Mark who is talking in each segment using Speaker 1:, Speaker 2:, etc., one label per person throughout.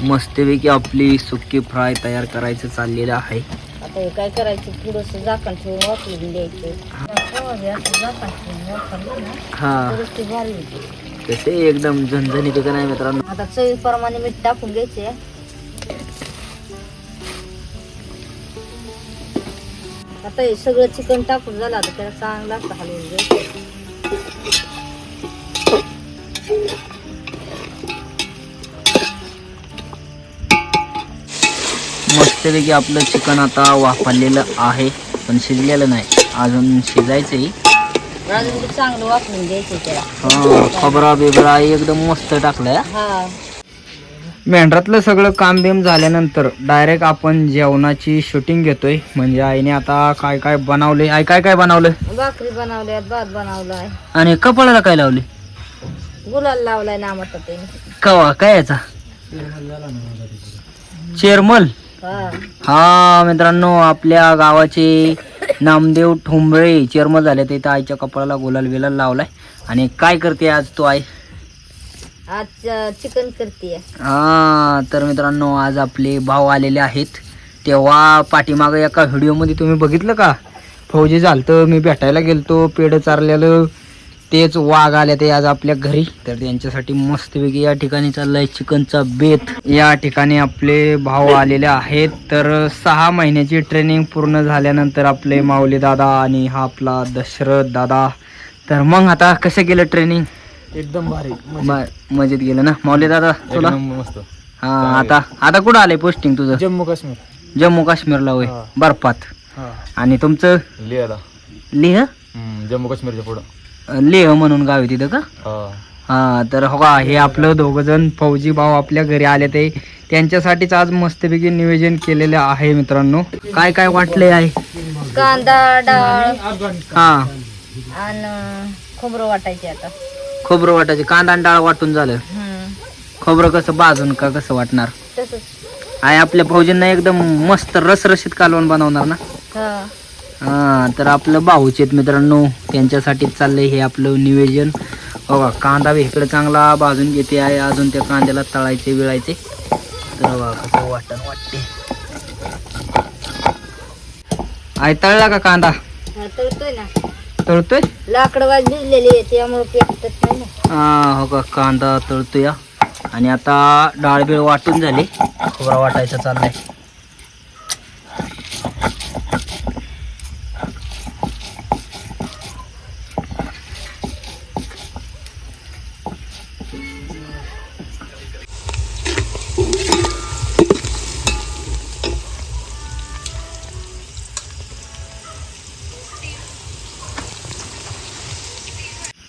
Speaker 1: मस्तपैकी आपली सुकी फ्राय तयार करायचं चाललेलं आहे.
Speaker 2: आता हे काय करायचं, थोडंसं झाकण ठेवून वाफलून द्यायचं. झाकण ठेवून वाफरलं ना
Speaker 1: हा
Speaker 2: तरच ते भारी होते.
Speaker 1: तसे एकदम झणझणीत का नाही मित्रांनो.
Speaker 2: आता चवीप्रमाणे मीठ टाकून घ्यायचे. आता हे सगळं चिकन टाकून झालं. आता त्याला चांगलं असं हलवून घ्यायचं.
Speaker 1: मस्तपैकी आपलं चिकन आता वाफरलेलं आहे, पण शिजलेलं नाही, अजून शिजायचंही.
Speaker 2: अजून ते चांगलं वाफलून घ्यायचं त्याला.
Speaker 1: हा खबरा बिबरा एकदम मस्त टाकलाय.
Speaker 2: हा
Speaker 1: मेंढरातलं सगळं काम बिम झाल्यानंतर डायरेक्ट आपण जेवणाची शूटिंग घेतोय. म्हणजे आईने आता काय काय बनवले, आई काय काय बनवलं.
Speaker 2: भाकरी बनवल्यात, भात बनवलाय
Speaker 1: आणि कपाळाला काय लावले.
Speaker 2: गुलाल लावलाय नामाचा ते.
Speaker 1: कवा काय याचा चेरमल.
Speaker 2: हा
Speaker 1: हा मित्रांनो, आपल्या गावाचे नामदेव ठोंबळे चेरमल झाले ते इथं आईच्या कपाळाला गुलाल बिलाल लावलाय. आणि काय करते आज तू आई.
Speaker 2: आज चिकन करते.
Speaker 1: हा तर मित्रांनो, आज आपले भाऊ आलेले आहेत. तेव्हा पाठीमागं एका व्हिडिओमध्ये तुम्ही बघितलं का, फौजी झालतं, मी भेटायला गेलतो, पेढं चारलेलं, तेच वाघ आले ते आज आपल्या घरी. तर त्यांच्यासाठी मस्तपैकी या ठिकाणी चाललाय चिकनचा बेत. या ठिकाणी आपले भाऊ आलेले आहेत. तर 6 महिन्याची ट्रेनिंग पूर्ण झाल्यानंतर आपले माऊली दादा आणि हा आपला दशरथ दादा. तर मग आता कसं गेलं ट्रेनिंग.
Speaker 3: एकदम भारी,
Speaker 1: मजेत गेलं ना माऊली दादा तुला.
Speaker 3: मस्त.
Speaker 1: हा आता आता कुठं आलंय पोस्टिंग तुझं.
Speaker 3: जम्मू काश्मीर.
Speaker 1: जम्मू काश्मीरला होय,
Speaker 3: हा.
Speaker 1: बर्फात.
Speaker 3: हा
Speaker 1: आणि तुमचं
Speaker 3: लिहायला
Speaker 1: लेह.
Speaker 3: जम्मू काश्मीरच्या पुढं.
Speaker 1: लेह म्हणून गाव आहे तिथं का. हा तर हो का, हे आपलं दोघं जण फौजी भाऊ आपल्या घरी आले ते, त्यांच्यासाठीच आज मस्तपैकी नियोजन केलेलं आहे मित्रांनो. काय काय वाटले आहे.
Speaker 2: कांदा, डाळ
Speaker 1: हा
Speaker 2: आणि खोबरं वाटायचे. आता
Speaker 1: खोबरं वाटायचे, कांदा आणि डाळ वाटून झालं. खोबरं कसं भाजून का कसं वाटणार.
Speaker 2: तसंच.
Speaker 1: आहे आपल्या फौजींना एकदम मस्त रसरशीत कालवण बनवणार ना.
Speaker 2: हा
Speaker 1: हा तर आपलं भाऊचे आहेत मित्रांनो, त्यांच्यासाठीच चाललंय हे आपलं नियोजन. बघा कांदा इकडे चांगला भाजून घेते आहे, अजून त्या कांद्याला तळायचे विळायचे. तर बघा कसं वाटते. आहे तळला का कांदा.
Speaker 2: तळतोय ना.
Speaker 1: तळतोय.
Speaker 2: लाकडं वाज भिजलेली आहे त्यामुळे पेटत नाही ना.
Speaker 1: हा हो का, कांदा तळतोय या. आणि आता डाळ बिळ वाटून झाली, खोबरा वाटायचं चाललंय.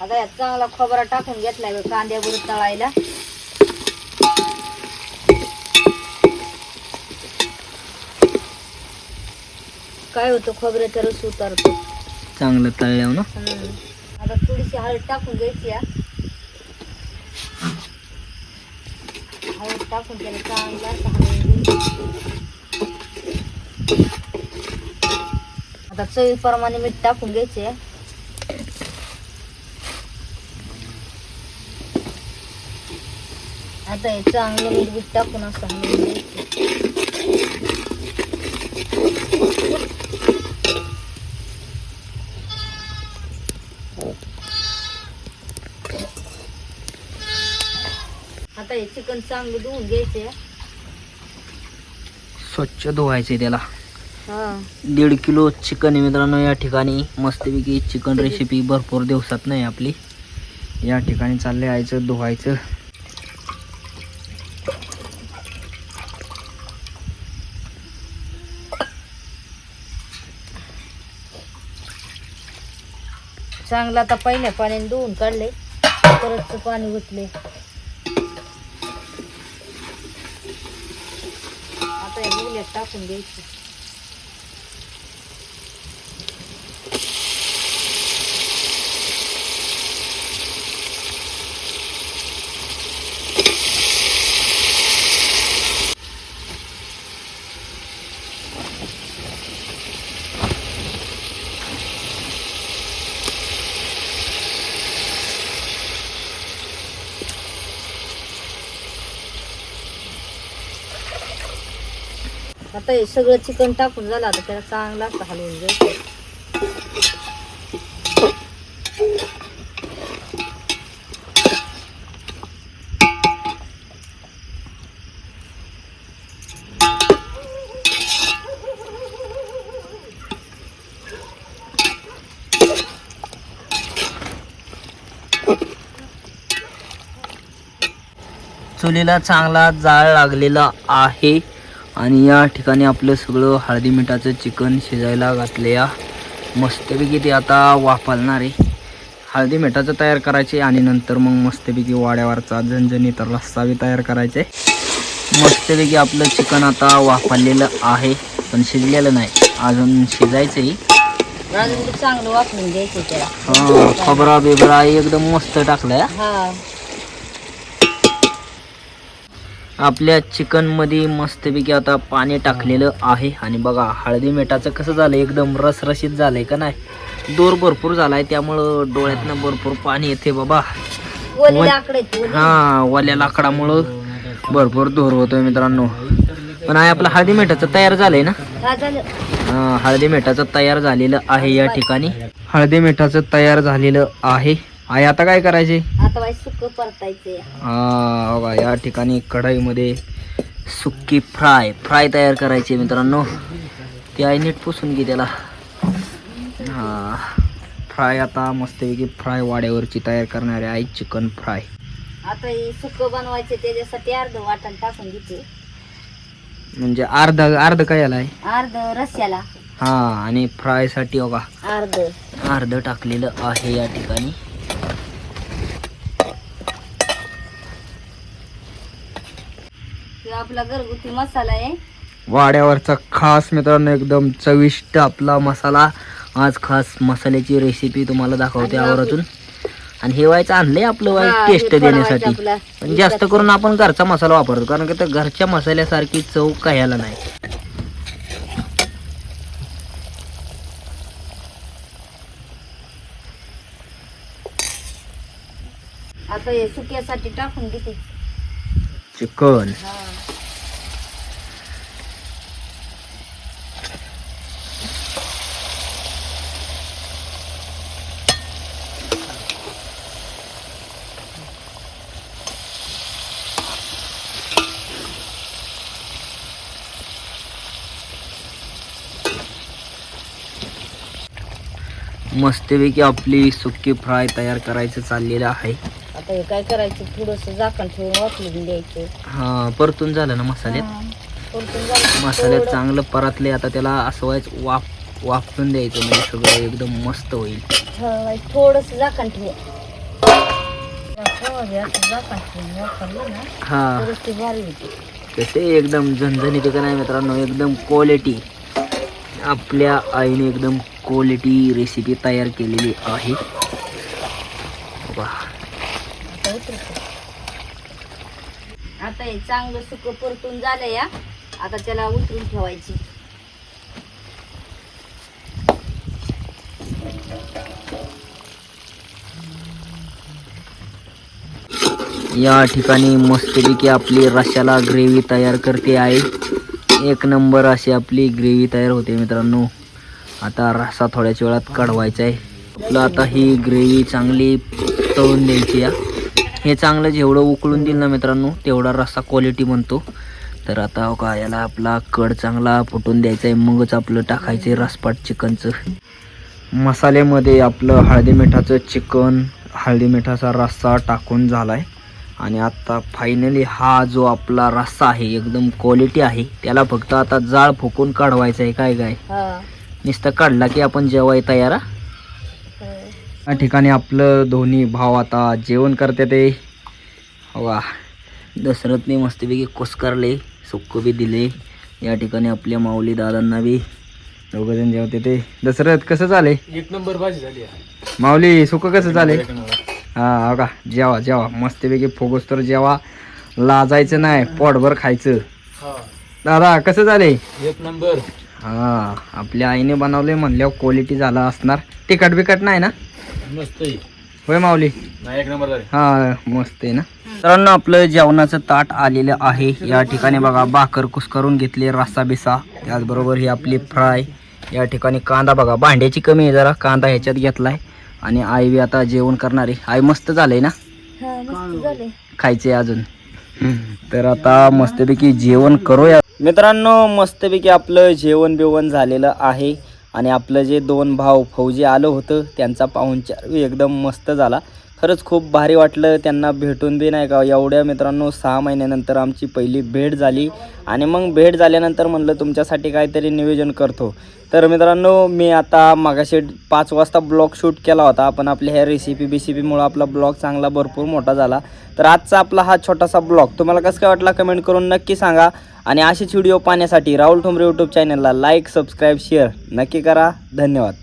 Speaker 2: आता यात चांगला खोबरा टाकून घेतलाय कांद्याबरोबर तळायला. काय होतं, खोबऱ्याचा रस उतरतो
Speaker 1: चांगलं तळल्यावर ना.
Speaker 2: आता थोडीशी हळद टाकून घ्यायची. हळद टाकून त्याला चांगला असं हलवून घ्यायचं. आता चवीप्रमाणे मीठ टाकून घ्यायचे. आता हे चांगलं मीठ टाकून असं हलवून घ्यायचं. आता हे चिकन चांगलं धुवून घ्यायचे.
Speaker 1: स्वच्छ धुवायचे त्याला.
Speaker 2: हा
Speaker 1: 1.5 किलो चिकन आहे मित्रांनो. या ठिकाणी मस्तपैकी चिकन रेसिपी भरपूर दिवसात नाही आपली. या ठिकाणी चालले यायचं धुवायचं.
Speaker 2: चांगलं आता पहिल्या पाण्याने धुवून काढले, परत पाणी ओतले. आता या मुल्यात टाकून द्यायचं. आता हे सगळं चिकन टाकून झालं, आता त्याला चांगलं असं हलवून घ्यायचं.
Speaker 1: चुलीला चांगला जाळ लागलेला आहे आणि या ठिकाणी आपलं सगळं हळदी मिठाचं चिकन शिजायला घातले या मस्तपैकी. ते आता वाफालणार आहे. हळदी मिठाचं तयार करायचे आणि नंतर मग मस्तपैकी वाड्यावरचा झणझणीत रस्सा बी तयार करायचे. मस्तपैकी आपलं चिकन आता वाफालेलं आहे, पण शिजलेलं नाही, अजून शिजायचंही.
Speaker 2: अजून ते चांगलं वापरून घ्यायचं त्याला.
Speaker 1: हा, खोबरा बिबरा एकदम मस्त टाकलाय.
Speaker 2: हा,
Speaker 1: आपल्या चिकनमध्ये मस्तपैकी आता पाणी टाकलेलं आहे आणि बघा हळदी मिठाचं कसं झालं, एकदम रसरशीत झालंय का नाही. दोर भरपूर झालाय त्यामुळं डोळ्यातनं भरपूर पाणी येते बाबा.
Speaker 2: ओली लाकडं आहेत, ओली.
Speaker 1: हा, ओल्या लाकडामुळं भरपूर दोर होतोय मित्रांनो. पण आहे आपलं हळदी मिठाचं तयार झालंय ना.
Speaker 2: हा, झालं.
Speaker 1: हा, हळदी मिठाचं तयार झालेलं आहे. या ठिकाणी हळदी मिठाचं तयार झालेलं आहे. आई आता काय करायचे?
Speaker 2: आता बाई सुक्क परतायचे.
Speaker 1: हा बघा, या ठिकाणी कढईमध्ये सुक्की फ्राय तयार करायची मित्रांनो. ती आई नीट पुसून घे त्याला. हा, फ्राय आता मस्तपैकी फ्राय वाड्यावरची तयार करणारे आई चिकन फ्राय.
Speaker 2: आता हे सुक्क बनवायचे, त्याच्यासाठी अर्ध वाटण टाकून घेते.
Speaker 1: म्हणजे अर्ध काय आला आहे?
Speaker 2: अर्ध रस्स्याला.
Speaker 1: हा, आणि फ्राय साठी बघा
Speaker 2: अर्ध
Speaker 1: टाकलेलं आहे या ठिकाणी.
Speaker 2: आपला घरगुती मसाला आहे,
Speaker 1: वाड्यावरचा खास मित्रांनो, एकदम चविष्ट आपला मसाला. आज खास मसाल्याची रेसिपी तुम्हाला दाखवते आवर्जून. आणि हे व्हायचं आणलंय आपलं वाईट
Speaker 2: हा,
Speaker 1: टेस्ट
Speaker 2: हे
Speaker 1: देण्यासाठी.
Speaker 2: आपला.
Speaker 1: पण जास्त करून आपण घरचा मसाला वापरतो, कारण की त्या घरच्या मसाल्यासारखी चव कायला नाही.
Speaker 2: आता हे सुक्यासाठी टाकून घेते
Speaker 1: चिकन. मस्तपैकी आपली सुक्की फ्राय तयार करायचं चाललेलं आहे.
Speaker 2: आता हे काय करायचं, थोडस झाकण ठेवून वाफलून द्यायचं.
Speaker 1: हा, परतून झालं ना मसाल्यात.
Speaker 2: परतून झालं.
Speaker 1: मसाल्यात
Speaker 2: थोडं-
Speaker 1: चांगलं परतले. आता त्याला असं व्हायचं, वाफून द्यायचं, म्हणजे सगळं एकदम मस्त होईल.
Speaker 2: हा, थोडस झाकण ठेव. झाकण ठेवून वापरलं ना,
Speaker 1: हा,
Speaker 2: तरच ते भारी होते.
Speaker 1: तसे एकदम झणझणीत का नाही मित्रांनो, एकदम क्वालिटी. आपल्या आईने एकदम क्वालिटी रेसिपी तयार केलेली आहे. वाह,
Speaker 2: आता उतरतं. आता हे चांगलं सुकं परतून झालं या. आता त्याला उतरून ठेवायची.
Speaker 1: या ठिकाणी मस्तपैकी आपली रश्याला ग्रेव्ही तयार करते आहे. एक नंबर अशी आपली ग्रेव्ही तयार होते मित्रांनो. आता रस्सा थोड्याच वेळात काढवायचा आहे आपलं. आता ही ग्रेव्ही चांगली तळून द्यायची या. हे चांगलं जेवढं उकळून देईल ना मित्रांनो, तेवढा रस्सा क्वालिटी बनतो. तर आता का याला आपला कड चांगला फुटून द्यायचा आहे, मगच आपलं टाकायचं रसपाट चिकनचं. मसाल्यामध्ये आपलं हळदी मिठाचं चिकन, हळदी मिठाचा रस्सा टाकून झालाय. आणि आता फायनली हा जो आपला रस्सा आहे एकदम क्वालिटी आहे, त्याला फक्त आता जाळ फुकून काढवायचं आहे. काय
Speaker 2: हा,
Speaker 1: नुसतं काढला की आपण जेवाय तयार. या ठिकाणी आपलं दोन्ही भाव आता जेवण करते ते. वा, दशरथने मस्तपैकी कुस्करले, सुक्क बी दिले. या ठिकाणी आपल्या माऊली दादांना बी दोघंजण जेवते ते. दशरथ कसं झाले?
Speaker 3: एक नंबर भाजी झाली.
Speaker 1: माऊली सुक्क कसं झाले? हा का, जेवा मस्तपैकी फोगस तर जेवा, लाजायचं नाही, पोटभर खायचं. दादा कसं झाले?
Speaker 3: एक नंबर.
Speaker 1: हा, आपल्या आईने बनवले म्हणल्यावर क्वालिटी झाला असणार. तिखट बिकट नाही ना?
Speaker 3: मस्त.
Speaker 1: होय माऊली.
Speaker 3: नाही एक नंबर झाले.
Speaker 1: हा मस्त आहे ना. मित्रांनो आपलं जेवणाचं ताट आलेलं आहे. या ठिकाणी बघा भाकर कुस्करून घेतली, रस्सा बिसा, त्याचबरोबर ही आपली फ्राय. या ठिकाणी कांदा बघा, भांड्याची कमी आहे जरा, कांदा ह्याच्यात घेतलाय. आणि आई बी आता जेवण करणार आहे. आई मस्त झालंय ना,
Speaker 2: हा मस्त झाले.
Speaker 1: खायचे अजून. तर आता मस्तपैकी जेवण करूया मित्रांनो. मस्तपैकी आपलं जेवण बिवण झालेलं आहे. आणि आपलं जे 2 भाऊ फौजी आलं होतं त्यांचा पाहुणचार एकदम मस्त झाला. खरंच खूप भारी वाटलं त्यांना भेटून बी, नाही का. एवढ्या मित्रांनो 6 महिन्यानंतर आमची पहिली भेट झाली. आणि मग भेट झाल्यानंतर म्हणलं तुमच्यासाठी काहीतरी नियोजन करतो. तर मित्रांनो मी आता मगाशी 5 वाजता ब्लॉग शूट केला होता, पण आपल्या ह्या रेसिपीमुळं आपला ब्लॉग चांगला भरपूर मोठा झाला. तर आजचा आपला हा छोटासा ब्लॉग तुम्हाला कसं काय वाटला कमेंट करून नक्की सांगा. आणि असेच व्हिडिओ पाहण्यासाठी राहुल ठोंबरे यूट्यूब चॅनलला लाईक, सबस्क्राईब, शेअर नक्की करा. धन्यवाद.